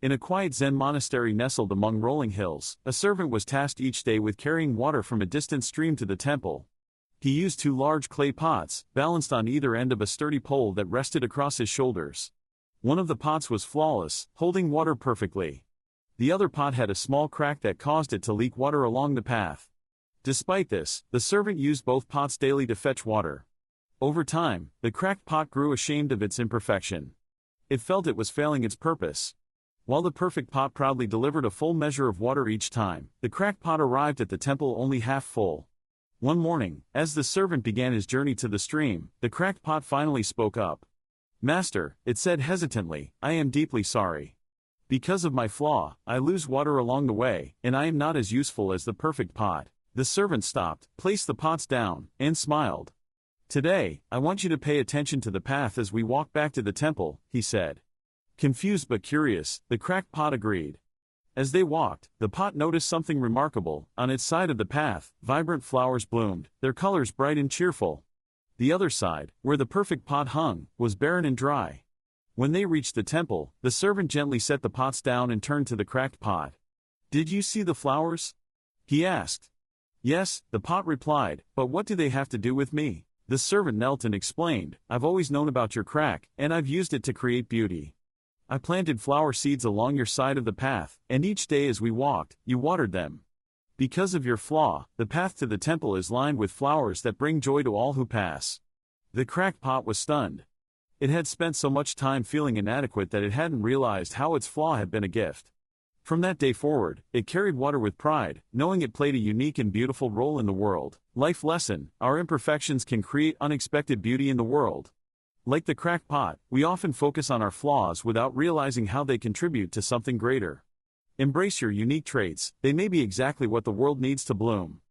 In a quiet Zen monastery nestled among rolling hills, a servant was tasked each day with carrying water from a distant stream to the temple. He used two large clay pots, balanced on either end of a sturdy pole that rested across his shoulders. One of the pots was flawless, holding water perfectly. The other pot had a small crack that caused it to leak water along the path. Despite this, the servant used both pots daily to fetch water. Over time, the cracked pot grew ashamed of its imperfection. It felt it was failing its purpose. While the perfect pot proudly delivered a full measure of water each time, the cracked pot arrived at the temple only half full. One morning, as the servant began his journey to the stream, the cracked pot finally spoke up. "Master," it said hesitantly, "I am deeply sorry. Because of my flaw, I lose water along the way, and I am not as useful as the perfect pot." The servant stopped, placed the pots down, and smiled. "Today, I want you to pay attention to the path as we walk back to the temple," he said. Confused but curious, the cracked pot agreed. As they walked, the pot noticed something remarkable. On its side of the path, vibrant flowers bloomed, their colors bright and cheerful. The other side, where the perfect pot hung, was barren and dry. When they reached the temple, the servant gently set the pots down and turned to the cracked pot. "Did you see the flowers?" he asked. "Yes," the pot replied, "but what do they have to do with me?" The servant knelt and explained, "I've always known about your crack, and I've used it to create beauty. I planted flower seeds along your side of the path, and each day as we walked, you watered them. Because of your flaw, the path to the temple is lined with flowers that bring joy to all who pass." The cracked pot was stunned. It had spent so much time feeling inadequate that it hadn't realized how its flaw had been a gift. From that day forward, it carried water with pride, knowing it played a unique and beautiful role in the world. Life lesson: our imperfections can create unexpected beauty in the world. Like the cracked pot, we often focus on our flaws without realizing how they contribute to something greater. Embrace your unique traits, they may be exactly what the world needs to bloom.